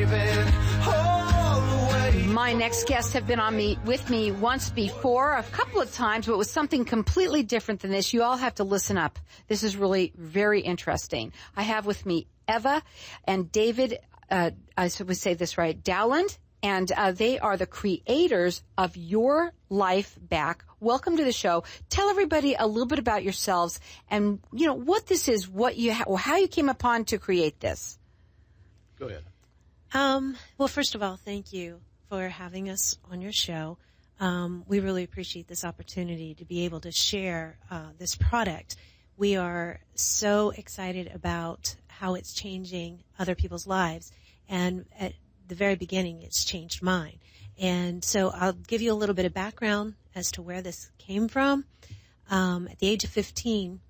giving all away. My next guests have been with me once before, a couple of times, but it was something completely different than this. You all have to listen up. This is really very interesting. I have with me Eva and David, I would say this right, Dowland, and they are the creators of Your Life Back. Welcome to the show. Tell everybody a little bit about yourselves and, what this is, or how you came upon to create this. Go ahead. Well, first of all, thank you for having us on your show. We really appreciate this opportunity to be able to share this product. We are so excited about how it's changing other people's lives. And at the very beginning, it's changed mine. And so I'll give you a little bit of background as to where this came from. At the age of 15,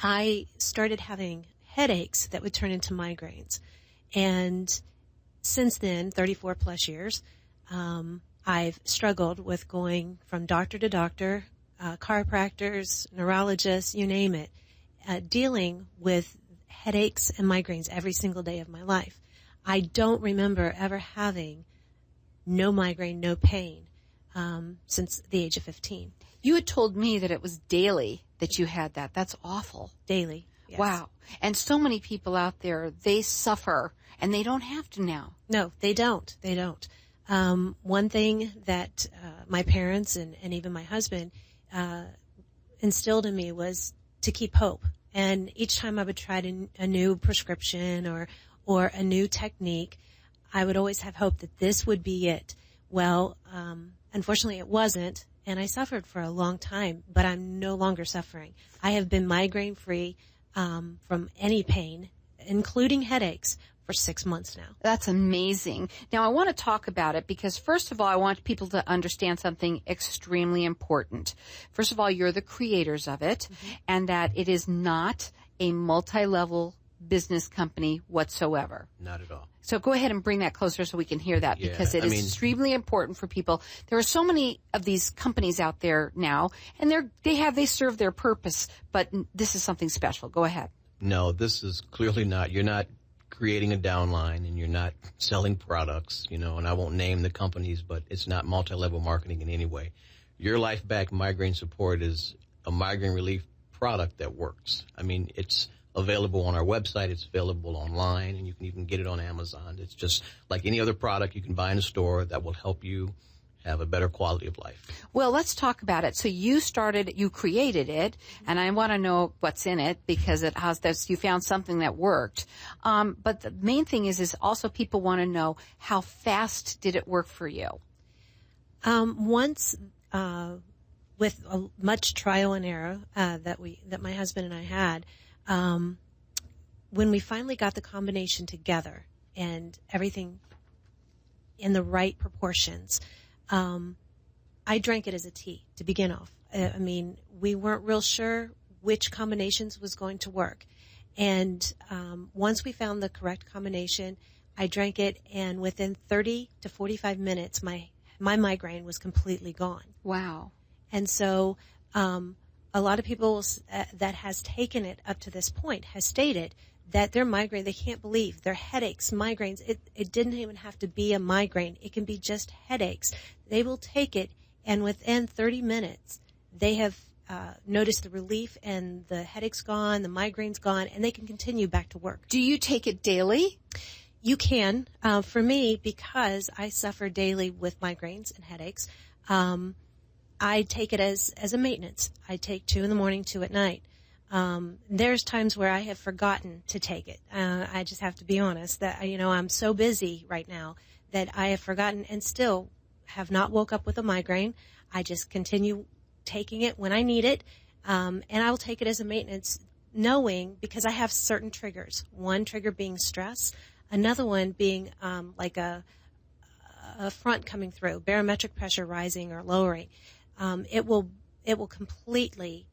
I started having headaches that would turn into migraines. And since then, 34 plus years, I've struggled with going from doctor to doctor, chiropractors, neurologists, you name it, dealing with headaches and migraines every single day of my life. I don't remember ever having no migraine, no pain, since the age of 15. You had told me that it was daily that you had that. That's awful. Daily. Yes. Wow. And so many people out there, they suffer, and they don't have to now. No, they don't. They don't. One thing that my parents and even my husband instilled in me was to keep hope. And each time I would try a new prescription or a new technique, I would always have hope that this would be it. Well, unfortunately it wasn't, and I suffered for a long time, but I'm no longer suffering. I have been migraine free from any pain, including headaches, for 6 months now. That's amazing. Now, I want to talk about it because, first of all, I want people to understand something extremely important. First of all, you're the creators of it, and that it is not a multi-level business company whatsoever. Not at all. So go ahead and bring that closer so we can hear that, because it is extremely important for people. There are so many of these companies out there now, and they serve their purpose, but this is something special. Go ahead. No, this is clearly not. You're not creating a downline, and you're not selling products, and I won't name the companies, but it's not multi-level marketing in any way. Your Life Back Migraine Support is a migraine relief product that works. It's available on our website. It's available online, and you can even get it on Amazon. It's just like any other product you can buy in a store that will help you have a better quality of life. Well, let's talk about it. So you created it, and I want to know what's in it because it has this. You found something that worked. But the main thing is also people want to know, how fast did it work for you? Once, with much trial and error that my husband and I had, when we finally got the combination together and everything in the right proportions, I drank it as a tea to begin off. We weren't real sure which combinations was going to work. And once we found the correct combination, I drank it, and within 30 to 45 minutes, my migraine was completely gone. Wow. And so a lot of people that has taken it up to this point has stated that their migraine, they can't believe their headaches, migraines, it didn't even have to be a migraine. It can be just headaches. They will take it, and within 30 minutes, they have noticed the relief, and the headache's gone, the migraine's gone, and they can continue back to work. Do you take it daily? You can. For me, because I suffer daily with migraines and headaches, I take it as a maintenance. I take 2 in the morning, 2 at night. There's times where I have forgotten to take it. I just have to be honest that, I'm so busy right now that I have forgotten and still have not woke up with a migraine. I just continue taking it when I need it. And I will take it as a maintenance, knowing, because I have certain triggers. One trigger being stress. Another one being, like a front coming through, barometric pressure rising or lowering. It will completely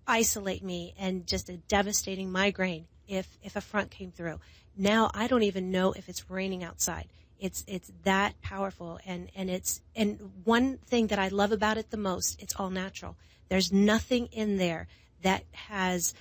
isolate me, and just a devastating migraine if a front came through. Now I don't even know if it's raining outside. It's that powerful, and one thing that I love about it the most, it's all natural. There's nothing in there that has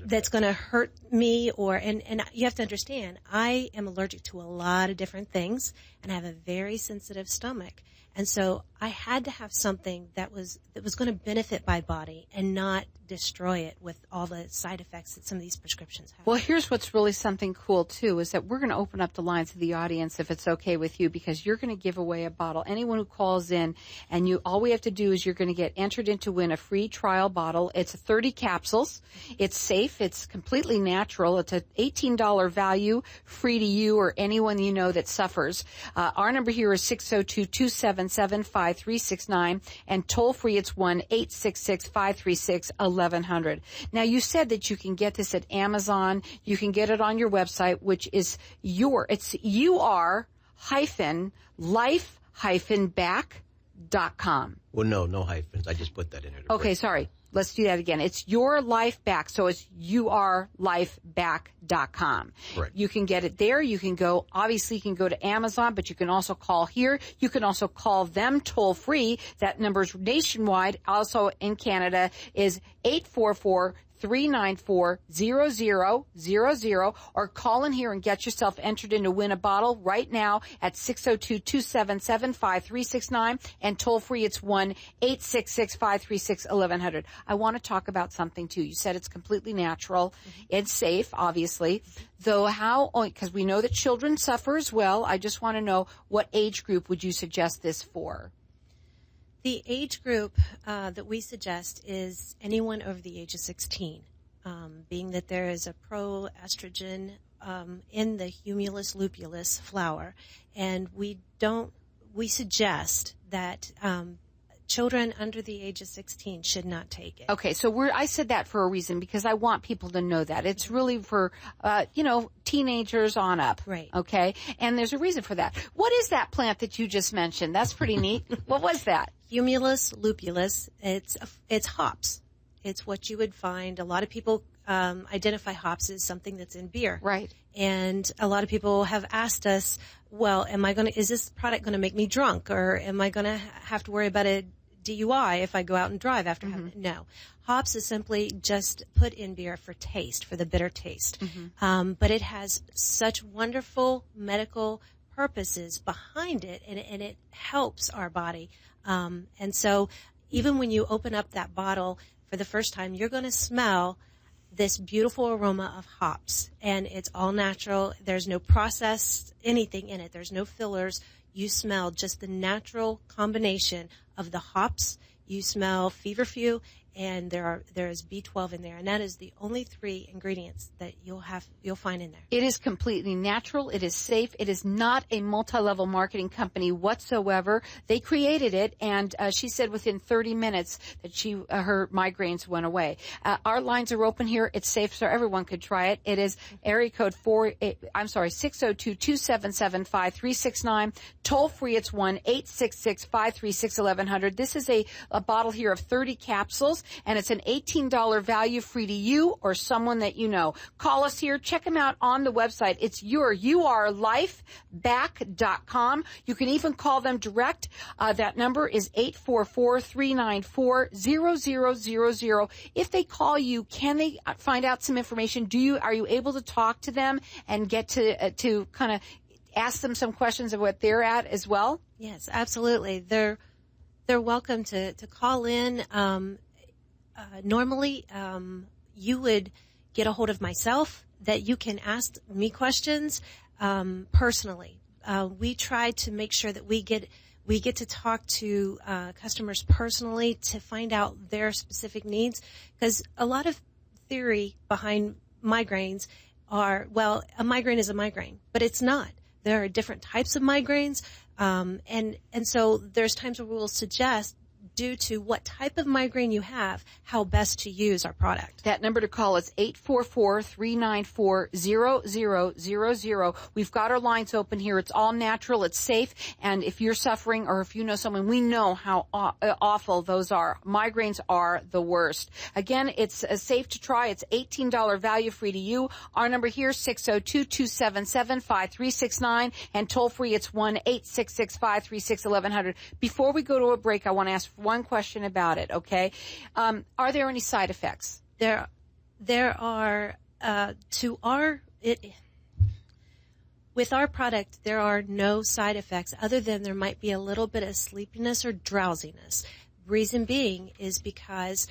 that's going to hurt me, and you have to understand, I am allergic to a lot of different things, and I have a very sensitive stomach. And so I had to have something that was going to benefit my body and not destroy it with all the side effects that some of these prescriptions have. Well, here's what's really something cool, too, is that we're going to open up the lines of the audience if it's okay with you, because you're going to give away a bottle. Anyone who calls in, and all we have to do is you're going to get entered in to win a free trial bottle. It's 30 capsules. It's safe. It's completely natural. It's an $18 value, free to you or anyone you know that suffers. Our number here is 602-277-5369, and toll free it's 1-866-536-1100. Now, you said that you can get this at Amazon. You can get it on your website, which is ur-life-back.com. Well, no hyphens. I just put that in there. Okay, sorry. Let's do that again. It's Your Life Back, so it's urlifeback.com. Correct. You can get it there. You can go to Amazon, but you can also call here. You can also call them toll free. That number's nationwide. Also in Canada is 844-394-0000, or call in here and get yourself entered in to win a bottle right now at 602-277-5369, and toll free it's 1-866-536-1100. I want to talk about something too. You said it's completely natural. Mm-hmm. It's safe, obviously. Though because we know that children suffer as well. I just want to know, what age group would you suggest this for? The age group that we suggest is anyone over the age of 16, being that there is a pro-estrogen in the Humulus lupulus flower, and we suggest that children under the age of 16 should not take it. Okay, so I said that for a reason, because I want people to know that. It's really for, teenagers on up. Right. Okay? And there's a reason for that. What is that plant that you just mentioned? That's pretty neat. What was that? Humulus lupulus. It's hops. It's what you would find. A lot of people identify hops as something that's in beer. Right. And a lot of people have asked us, well, is this product going to make me drunk, or am I going to have to worry about a DUI if I go out and drive after having it? No. Hops is simply just put in beer for taste, for the bitter taste. Mm-hmm. But it has such wonderful medical purposes behind it, and it helps our body. And so even when you open up that bottle for the first time, you're going to smell this beautiful aroma of hops, and it's all natural. There's no processed anything in it. There's no fillers. You smell just the natural combination of the hops. You smell feverfew, and there is B12 in there, and that is the only 3 ingredients that you'll find in there. It is completely natural. It is safe. It is not a multi-level marketing company whatsoever. They created it, and she said within 30 minutes that her migraines went away. Our lines are open here. It's safe, so everyone could try it. It is area code 602-277-5369. Toll free, it's 1-866-536-1100. This is a bottle here of 30 capsules, and it's an $18 value, free to you or someone that you know. Call us here. Check them out on the website. It's urlifeback.com. You can even call them direct. That number is 844-394-0000. If they call you, can they find out some information? Are you able to talk to them and get to kind of ask them some questions of what they're at as well? Yes, absolutely. They're welcome to call in. Normally, you would get a hold of myself, that you can ask me questions personally. We try to make sure that we get to talk to customers personally to find out their specific needs, because a lot of theory behind migraines are, well, a migraine is a migraine, but it's not. There are different types of migraines, and so there's times where we'll suggest, due to what type of migraine you have, how best to use our product. That number to call is 844-394-0000. We've got our lines open here. It's all natural. It's safe. And if you're suffering, or if you know someone, we know how awful those are. Migraines are the worst. Again, it's safe to try. It's $18 value, free to you. Our number here, 602-277-5369. And toll free, it's 1-866-536-1100. Before we go to a break, I want to ask one question about it, okay? Are there any side effects? There there are, with our product, there are no side effects other than there might be a little bit of sleepiness or drowsiness. Reason being is because,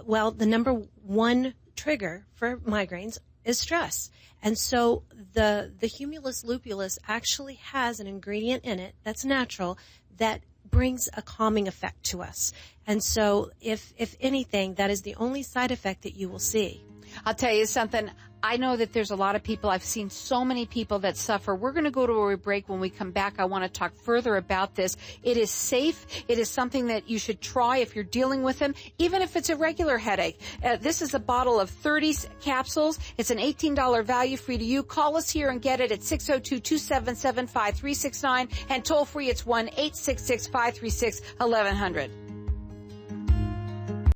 well, the number one trigger for migraines is stress. And so the Humulus lupulus actually has an ingredient in it that's natural that brings a calming effect to us. And so if anything, that is the only side effect that you will see. I'll tell you something. I know that there's a lot of people. I've seen so many people that suffer. We're going to go to a break. When we come back, I want to talk further about this. It is safe. It is something that you should try if you're dealing with them, even if it's a regular headache. This is a bottle of 30 capsules. It's an $18 value free to you. Call us here and get it at 602-277-5369 and toll free. It's 1-866-536-1100.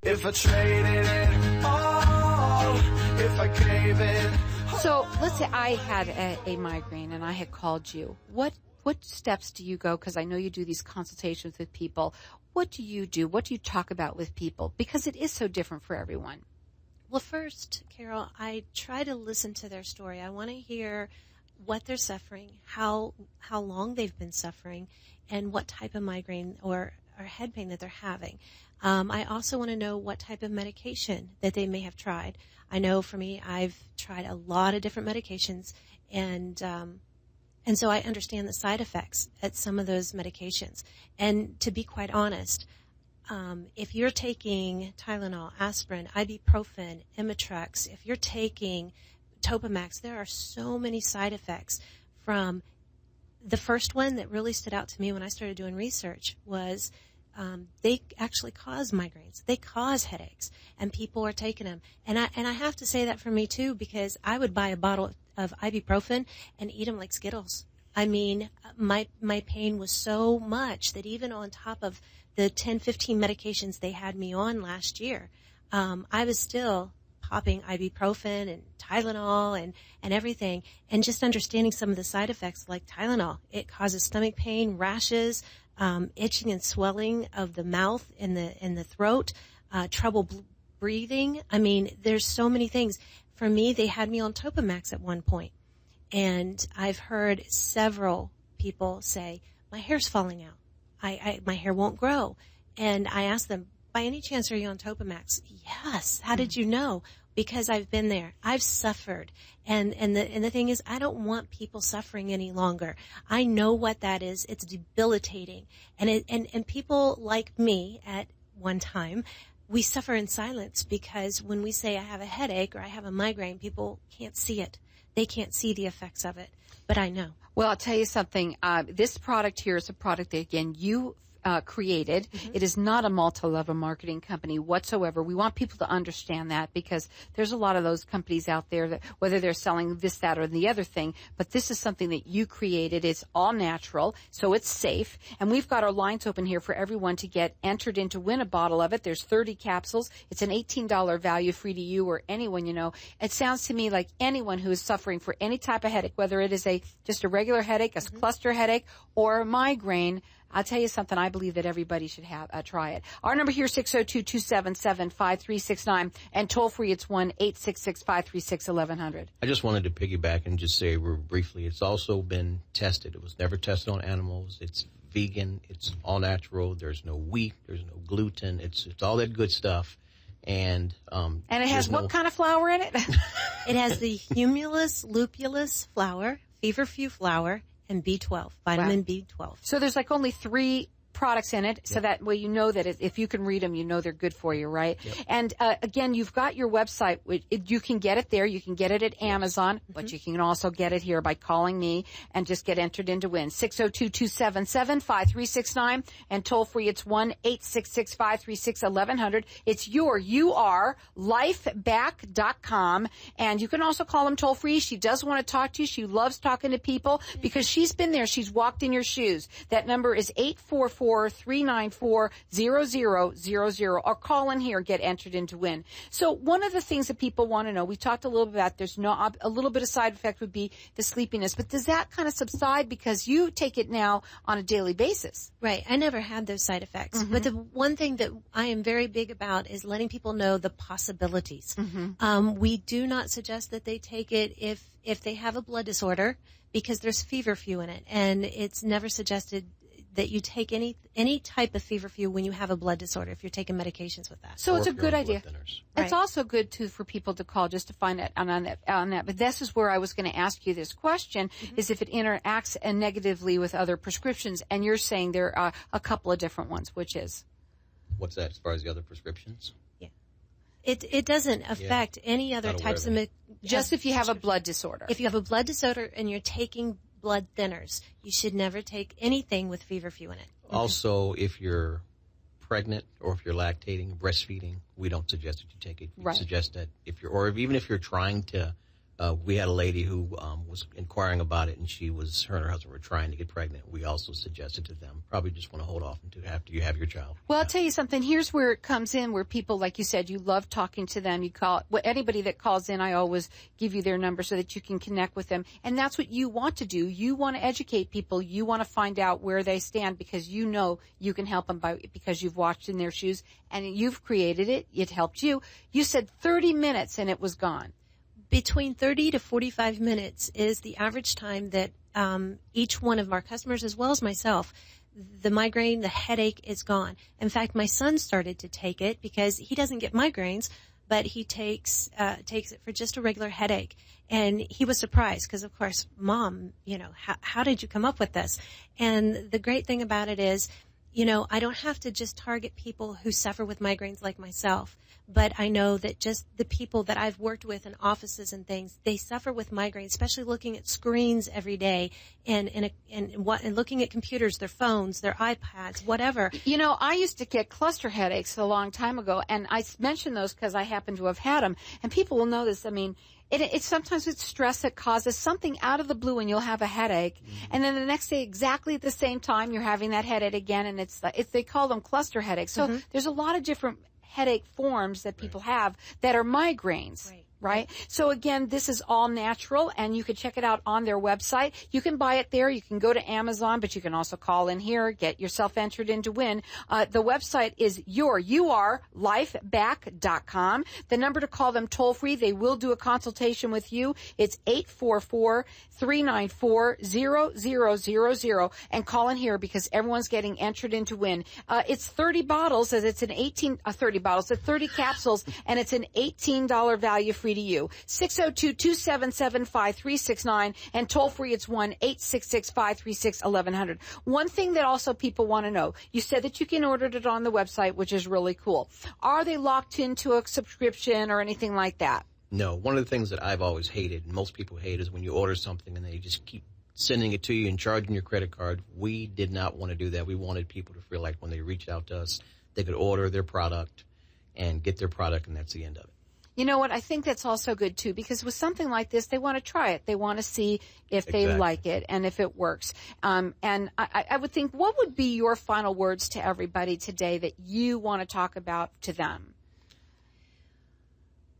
If I traded it all, if I gave it. So let's say I had a migraine and I had called you. What steps do you go? Because I know you do these consultations with people. What do you do? What do you talk about with people? Because it is so different for everyone. Well, first, Carol, I try to listen to their story. I want to hear what they're suffering, how long they've been suffering, and what type of migraine or head pain that they're having. I also want to know what type of medication that they may have tried. I know for me, I've tried a lot of different medications, and so I understand the side effects at some of those medications. And to be quite honest, if you're taking Tylenol, aspirin, ibuprofen, Imitrex, if you're taking Topamax, there are so many side effects. From the first one that really stood out to me when I started doing research was they actually cause migraines. They cause headaches, and people are taking them. And I have to say that for me too, because I would buy a bottle of ibuprofen and eat them like Skittles. I mean, my pain was so much that even on top of the 10, 15 medications they had me on last year, I was still popping ibuprofen and Tylenol and everything, and just understanding some of the side effects like Tylenol. It causes stomach pain, rashes, itching and swelling of the mouth and the throat, trouble breathing. I mean, there's so many things. For me, they had me on Topamax at one point, and I've heard several people say, my hair's falling out. My hair won't grow. And I asked them, by any chance, are you on Topamax? Yes. How did you know? Because I've been there. I've suffered. And the thing is, I don't want people suffering any longer. I know what that is. It's debilitating. And people like me at one time, we suffer in silence, because when we say I have a headache or I have a migraine, people can't see it. They can't see the effects of it. But I know. Well, I'll tell you something. This product here is a product that, again, you created. Mm-hmm. It is not a multi-level marketing company whatsoever. We want people to understand that, because there's a lot of those companies out there that, whether they're selling this, that, or the other thing, but this is something that you created. It's all natural, so it's safe. And we've got our lines open here for everyone to get entered in to win a bottle of it. There's 30 capsules. It's an $18 value free to you or anyone you know. It sounds to me like anyone who is suffering for any type of headache, whether it is just a regular headache, a cluster headache, or a migraine, I'll tell you something. I believe that everybody should try it. Our number here, 602-277-5369, and toll free, it's 1-866-536-1100. I just wanted to piggyback and just say briefly, it's also been tested. It was never tested on animals. It's vegan. It's all natural. There's no wheat. There's no gluten. It's all that good stuff. And it has what kind of flour in it? It has the Humulus lupulus flour, feverfew flour, and B12, vitamin B12. So there's like only 3 products in it, so that way you know that if you can read them, you know they're good for you, right? Yep. And again, you've got your website. You can get it there. You can get it at Amazon, but you can also get it here by calling me and just get entered in to win. 602-277-5369, and toll free, it's 1-866-536-1100. It's lifeback.com, and you can also call them toll free. She does want to talk to you. She loves talking to people because she's been there. She's walked in your shoes. That number is 844 844-394-0000, or call in here and get entered in to win. So one of the things that people want to know, we talked a little bit about, there's a little bit of side effect would be the sleepiness, but does that kind of subside because you take it now on a daily basis? Right. I never had those side effects. But the one thing that I am very big about is letting people know the possibilities. We do not suggest that they take it if they have a blood disorder, because there's feverfew in it, and it's never suggested that you take any type of feverfew when you have a blood disorder if you're taking medications with that. So it's a good idea. Thinners. It's also good too for people to call just to find out on that. But this is where I was going to ask you this question: is if it interacts negatively with other prescriptions, and you're saying there are a couple of different ones, which is What's that as far as the other prescriptions? It doesn't affect any other Not aware types of of just if you have a blood disorder. If you have a blood disorder and you're taking blood thinners, you should never take anything with feverfew in it. Also, if you're pregnant or if you're lactating, breastfeeding, we don't suggest that you take it. We suggest that even if you're trying to, we had a lady who was inquiring about it, and her and her husband were trying to get pregnant. We also suggested to them, probably just want to hold off until after you have your child. Well, I'll tell you something. Here's where it comes in, where people, like you said, you love talking to them. You call anybody that calls in, I always give you their number so that you can connect with them. And that's what you want to do. You want to educate people. You want to find out where they stand, because you know you can help them because you've walked in their shoes and you've created it. It helped you. You said 30 minutes and it was gone. Between 30 to 45 minutes is the average time that each one of our customers, as well as myself, the migraine, the headache is gone. In fact, my son started to take it because he doesn't get migraines, but he takes it for just a regular headache. And he was surprised because, of course, Mom, how did you come up with this? And the great thing about it is, I don't have to just target people who suffer with migraines like myself, but I know that just the people that I've worked with in offices and things, they suffer with migraines, especially looking at screens every day and looking at computers, their phones, their iPads, whatever. I used to get cluster headaches a long time ago, and I mention those because I happen to have had them, and people will know this. I mean, it's sometimes it's stress that causes something out of the blue, and you'll have a headache, and then the next day, exactly at the same time, you're having that headache again, and they call them cluster headaches. So there's a lot of different headache forms that people have that are migraines. Right? So again, this is all natural, and you can check it out on their website. You can buy it there. You can go to Amazon, but you can also call in here, get yourself entered in to win. The website is yourlifeback.com. The number to call them toll free. They will do a consultation with you. It's 844-394-0000, and call in here because everyone's getting entered in to win. It's 30 bottles, as it's 30 bottles, it's 30 capsules, and it's an $18 value free to you. 602-277-5369, and toll free it's 1-866-536-1100. One thing that also people want to know, you said that you can order it on the website, which is really cool. Are they locked into a subscription or anything like that? No. One of the things that I've always hated, and most people hate, is when you order something and they just keep sending it to you and charging your credit card. We did not want to do that. We wanted people to feel like when they reached out to us, they could order their product and get their product, and that's the end of it. You know what? I think that's also good, too, because with something like this, they want to try it. They want to see if they like it and if it works. And I would think, what would be your final words to everybody today that you want to talk about to them?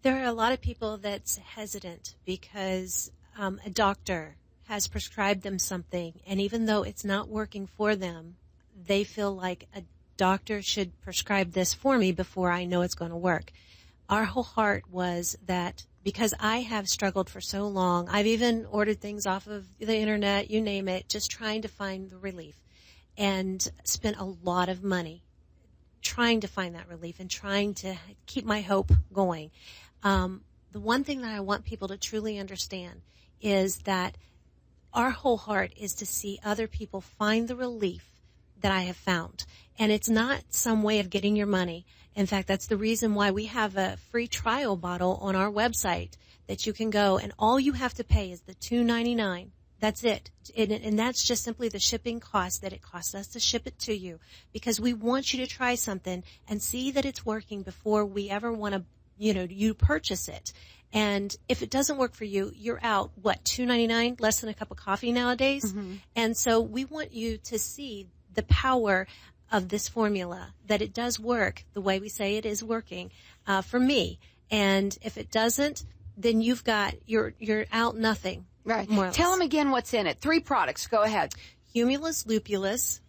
There are a lot of people that's hesitant because a doctor has prescribed them something, and even though it's not working for them, they feel like a doctor should prescribe this for me before I know it's going to work. Our whole heart was that because I have struggled for so long, I've even ordered things off of the internet, you name it, just trying to find the relief, and spent a lot of money trying to find that relief and trying to keep my hope going. The one thing that I want people to truly understand is that our whole heart is to see other people find the relief that I have found. And it's not some way of getting your money. In fact, that's the reason why we have a free trial bottle on our website that you can go, and all you have to pay is the $2.99. That's it. And that's just simply the shipping cost that it costs us to ship it to you, because we want you to try something and see that it's working before we ever want to, you purchase it. And if it doesn't work for you, you're out, $2.99, less than a cup of coffee nowadays. And so we want you to see the power of this formula, that it does work the way we say it is working for me. And if it doesn't, then you're out nothing. Right. More or less. Tell them again what's in it. 3 products. Go ahead. Humulus lupulus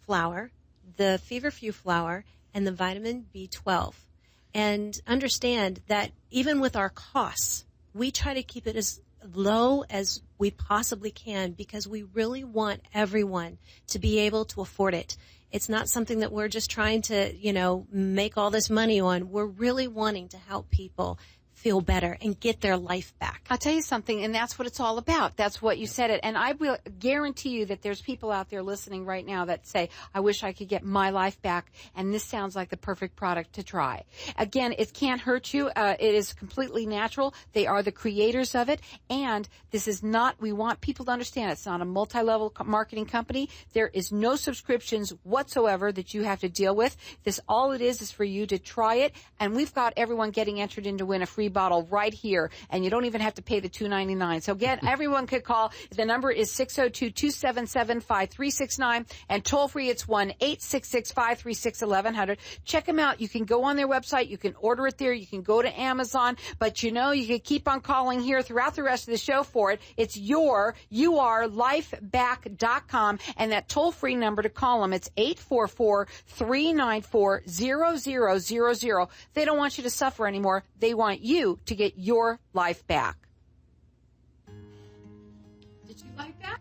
flour, the feverfew flour, and the vitamin B12. And understand that even with our costs, we try to keep it as low as we possibly can because we really want everyone to be able to afford it. It's not something that we're just trying to, make all this money on. We're really wanting to help people feel better and get their life back. I'll tell you something, and that's what it's all about. That's what you said it. And I will guarantee you that there's people out there listening right now that say, I wish I could get my life back, and this sounds like the perfect product to try. Again, it can't hurt you. It is completely natural. They are the creators of it, and this is not, we want people to understand, it's not a multi-level marketing company. There is no subscriptions whatsoever that you have to deal with. This, all it is for you to try it, and we've got everyone getting entered in to win a free bottle right here, and you don't even have to pay the $2.99. So again, everyone could call. The number is 602-277-5369, and toll free it's 1-866-536-1100. Check them out. You can go on their website. You can order it there. You can go to Amazon, but you can keep on calling here throughout the rest of the show for it. It's yourlifeback.com, and that toll free number to call them, it's 844-394-0000. They don't want you to suffer anymore. They want you to get your life back. Did you like that?